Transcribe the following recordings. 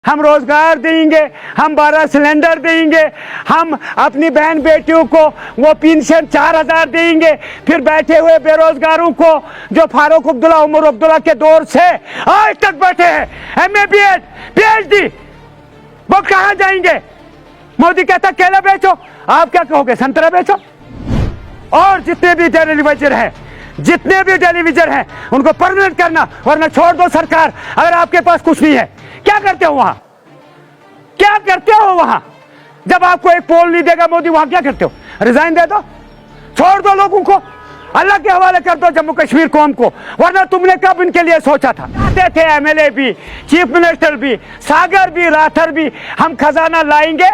हम रोजगार देंगे, हम 12 सिलेंडर देंगे, हम अपनी बहन बेटियों को वो पेंशन 4000 देंगे। फिर बैठे हुए बेरोजगारों को जो फारूक अब्दुल्ला, उमर अब्दुल्ला के दौर से आज तक बैठे हैं, MA BEd PhD, वो कहां जाएंगे? मोदी कहता केला बेचो, आप क्या कहोगे? संतरा बेचो। और जितने भी टेलीविजन है, उनको परमानेंट करना, वरना छोड़ दो सरकार। अगर आपके पास कुछ नहीं है, क्या करते हो वहां? क्या करते हो वहां? जब आपको एक पोल नहीं देगा मोदी, वहां क्या करते हो? रिजाइन दे दो, छोड़ दो लोगों को, अल्लाह के हवाले कर दो जम्मू कश्मीर कौम को। वरना तुमने कब इनके लिए सोचा था? चाहते थे MLA भी, चीफ मिनिस्टर भी, सागर भी, राठर भी, हम खजाना लाएंगे,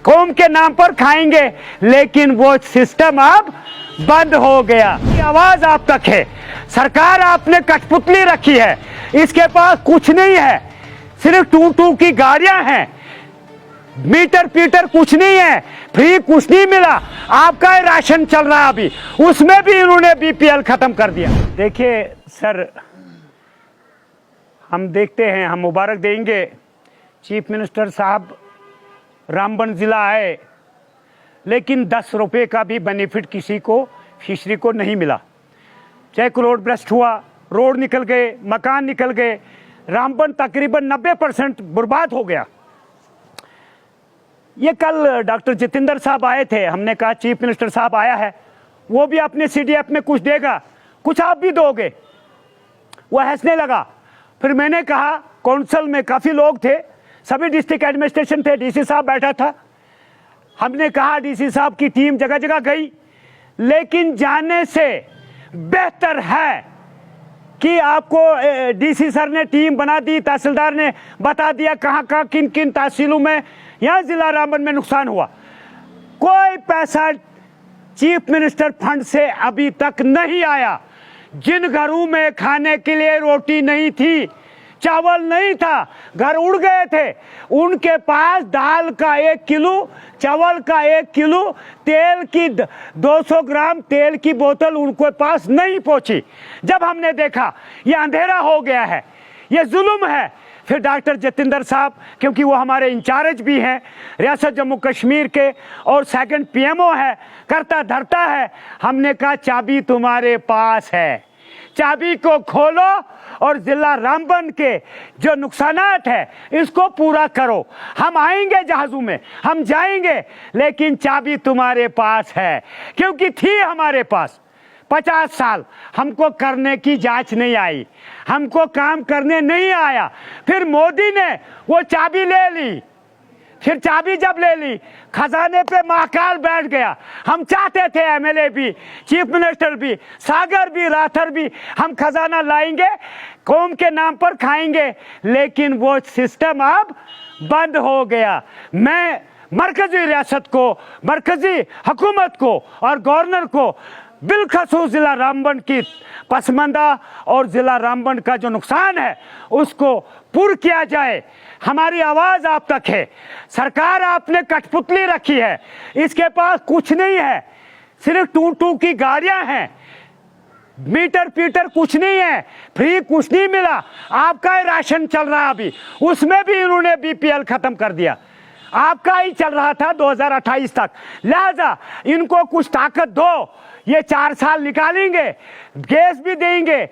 कौम के नाम पर खाएंगे, लेकिन वो सिस्टम अब बंद हो गया। आवाज आप तक है, सरकार आपने कठपुतली रखी है, इसके पास कुछ नहीं है, सिर्फ टू की गाड़ियां हैं, मीटर पीटर कुछ नहीं है, फ्री कुछ नहीं मिला। आपका राशन चल रहा अभी, उसमें भी इन्होंने BPL खत्म कर दिया। देखिए सर, हम देखते हैं, हम मुबारक देंगे, चीफ मिनिस्टर साहब रामबन जिला आए, लेकिन 10 रुपए का भी बेनिफिट किसी को, फिशरी को नहीं मिला। चेक रोड ब्रस्ट हुआ, रोड निकल गए, मकान निकल गए, रामबन तकरीबन 90% बर्बाद हो गया। ये कल डॉक्टर जितेंद्र साहब आए थे, हमने कहा चीफ मिनिस्टर साहब आया है, वो भी अपने CDF में कुछ देगा, कुछ आप भी दोगे। वो हंसने लगा। फिर मैंने कहा, काउंसिल में काफ़ी लोग थे, सभी डिस्ट्रिक्ट एडमिनिस्ट्रेशन थे, DC साहब बैठा था। हमने कहा DC साहब की टीम जगह जगह गई, लेकिन जाने से बेहतर है कि आपको DC सर ने टीम बना दी, तहसीलदार ने बता दिया कहाँ कहाँ किन किन तहसीलों में, यहाँ जिला रामबन में नुकसान हुआ। कोई पैसा चीफ मिनिस्टर फंड से अभी तक नहीं आया। जिन घरों में खाने के लिए रोटी नहीं थी, चावल नहीं था, घर उड़ गए थे, उनके पास दाल का 1 किलो, चावल का 1 किलो, तेल की 200 ग्राम तेल की बोतल उनके पास नहीं पहुंची। जब हमने देखा ये अंधेरा हो गया है, ये जुल्म है, फिर डॉक्टर जितेंद्र साहब, क्योंकि वो हमारे इंचार्ज भी हैं रियासत जम्मू कश्मीर के और सेकंड PMO है, करता धरता है, हमने कहा चाबी तुम्हारे पास है, चाबी को खोलो और जिला रामबन के जो नुकसानात है इसको पूरा करो। हम आएंगे जहाजों में, हम जाएंगे, लेकिन चाबी तुम्हारे पास है, क्योंकि थी हमारे पास 50 साल, हमको करने की जांच नहीं आई, हमको काम करने नहीं आया। फिर मोदी ने वो चाबी ले ली, फिर चाबी जब ले ली, खजाने पे महाकाल बैठ गया। हम चाहते थे MLA भी, चीफ मिनिस्टर भी, सागर भी, राठर भी, हम खजाना लाएंगे, कौम के नाम पर खाएंगे, लेकिन वो सिस्टम अब बंद हो गया। मैं मरकजी रियासत को, मरकजी हुकूमत को और गवर्नर को बिलखसूस जिला रामबन की पसमानदा और जिला रामबन का जो नुकसान है उसको पूरा किया जाए। हमारी आवाज आप तक है, सरकार आपने कठपुतली रखी है, इसके पास कुछ नहीं है, सिर्फ टू की गाड़ियां हैं, मीटर पीटर कुछ नहीं है, फ्री कुछ नहीं मिला। आपका राशन चल रहा अभी, उसमें भी इन्होंने BPL खत्म कर दिया। आपका ही चल रहा था 2028 तक, लिहाजा इनको कुछ ताकत दो, ये 4 साल निकालेंगे, गैस भी देंगे,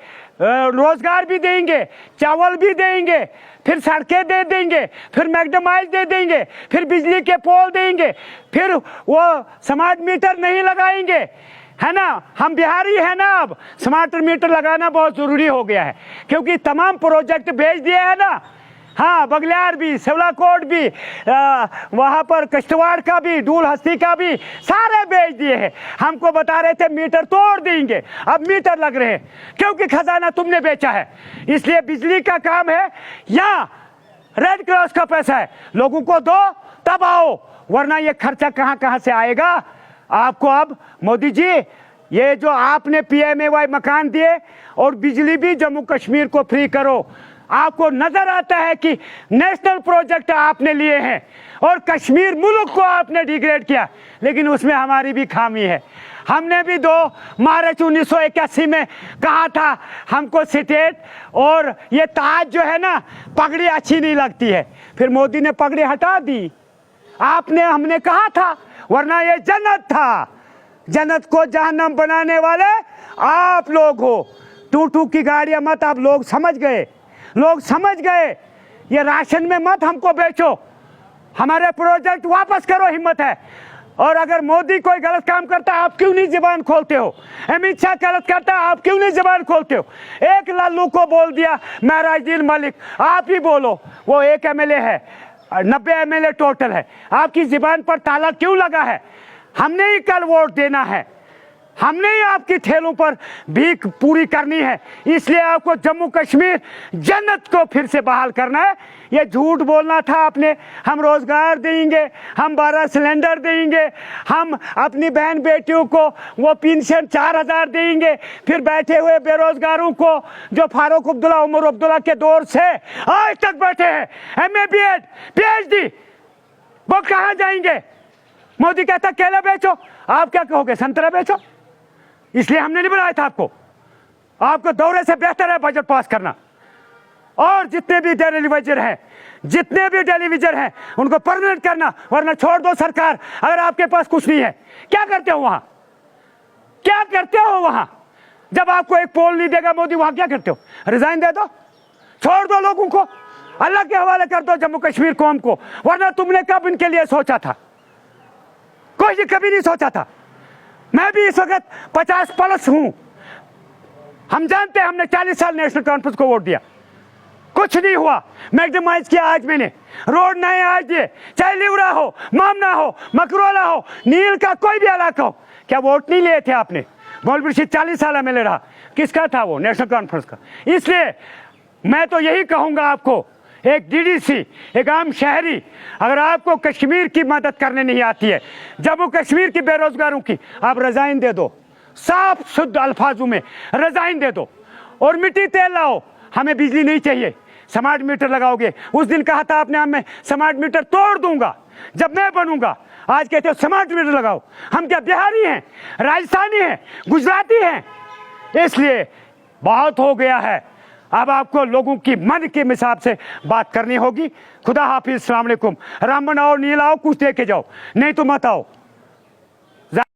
रोजगार भी देंगे, चावल भी देंगे, फिर सड़कें दे देंगे, फिर मैकडमाइज दे देंगे, फिर बिजली के पोल देंगे, फिर वो स्मार्ट मीटर नहीं लगाएंगे, है ना। हम बिहारी है ना, अब स्मार्ट मीटर लगाना बहुत जरूरी हो गया है, क्योंकि तमाम प्रोजेक्ट भेज दिए है ना। हाँ, बगलियार भी, सेवलाकोट भी, वहाँ पर कश्तवाड़ का भी, डूल हस्ती का भी, सारे बेच दिए हैं। हमको बता रहे थे मीटर तोड़ देंगे, अब मीटर लग रहे हैं, क्योंकि खजाना तुमने बेचा है। इसलिए बिजली का काम है या रेड क्रॉस का पैसा है, लोगों को दो तब आओ, वरना ये खर्चा कहाँ कहाँ से आएगा आपको। अब मोदी जी, ये जो आपने PMAY मकान दिए और बिजली भी जम्मू कश्मीर को फ्री करो, आपको नजर आता है कि नेशनल प्रोजेक्ट आपने लिए हैं और कश्मीर मुल्क को आपने डिग्रेड किया, लेकिन उसमें हमारी भी खामी है। हमने भी 2 मार्च 1981 में कहा था हमको स्टेट और ये ताज जो है ना, पगड़ी अच्छी नहीं लगती है, फिर मोदी ने पगड़ी हटा दी। आपने हमने कहा था, वरना ये जन्नत था। जन्नत को जहन्नम बनाने वाले आप लोग हो। टू की गाड़ियां मत, आप लोग समझ गए, लोग समझ गए। ये राशन में मत हमको बेचो, हमारे प्रोजेक्ट वापस करो, हिम्मत है। और अगर मोदी कोई गलत काम करता है, आप क्यों नहीं जुबान खोलते हो? अमित शाह गलत करता है, आप क्यों नहीं जुबान खोलते हो? एक लल्लू को बोल दिया महराजुद्दीन मलिक, आप ही बोलो, वो 1 MLA है, 90 MLA टोटल है, आपकी जुबान पर ताला क्यों लगा है? हमने ही कल वोट देना है, हमने ही आपकी ठेलों पर भीख पूरी करनी है, इसलिए आपको जम्मू कश्मीर जन्नत को फिर से बहाल करना है। ये झूठ बोलना था आपने, हम रोजगार देंगे, हम 12 सिलेंडर देंगे, हम अपनी बहन बेटियों को वो पेंशन 4000 देंगे, फिर बैठे हुए बेरोजगारों को जो फारूक अब्दुल्ला, उमर अब्दुल्ला के दौर से आज तक बैठे हैं, MA BEd PhD, वो कहाँ जाएंगे? मोदी कहता केले बेचो, आप क्या कहोगे? संतरा बेचो। इसलिए हमने नहीं बनाया था आपको दौरे से बेहतर है बजट पास करना। और जितने भी टेलीविजन हैं, जितने भी टेलीविजन हैं, उनको परमानेंट करना, वरना छोड़ दो सरकार। अगर आपके पास कुछ नहीं है, क्या करते हो वहां? क्या करते हो वहां? जब आपको एक पोल नहीं देगा मोदी, वहां क्या करते हो? रिजाइन दे दो, छोड़ दो लोगों को, अल्लाह के हवाले कर दो जम्मू कश्मीर कौम को। वरना तुमने कब इनके लिए सोचा था? कोई कभी नहीं सोचा था। मैं भी इस वक्त 50+ हूं। हम जानते हैं, हमने 40 साल नेशनल कॉन्फ्रेंस को वोट दिया, कुछ नहीं हुआ। मैक्सिमाइज किया आज मैंने, रोड नए आज दिए, चाहे लिवरा हो, मामना हो, मकरोला हो, नील का कोई भी इलाका हो। क्या वोट नहीं लिए थे आपने? मौलवी रशीद 40 साल MLA रहा, किसका था वो? नेशनल कॉन्फ्रेंस का। इसलिए मैं तो यही कहूंगा आपको, एक DDC, एक आम शहरी, अगर आपको कश्मीर की मदद करने नहीं आती है, जम्मू कश्मीर की बेरोजगारों की, आप रिजाइन दे दो, साफ शुद्ध अल्फाजों में रिजाइन दे दो और मिट्टी तेल लाओ। हमें बिजली नहीं चाहिए, स्मार्ट मीटर लगाओगे। उस दिन कहा था आपने, मैं स्मार्ट मीटर तोड़ दूंगा जब मैं बनूंगा, आज कहते हो स्मार्ट मीटर लगाओ। हम क्या बिहारी हैं, राजस्थानी हैं, गुजराती हैं? इसलिए बहुत हो गया है, अब आपको लोगों की मन के हिसाब से बात करनी होगी। खुदा हाफिज, अस्सलाम वालेकुम। रामन आओ, नील आओ, कुछ दे के जाओ, नहीं तो मत आओ।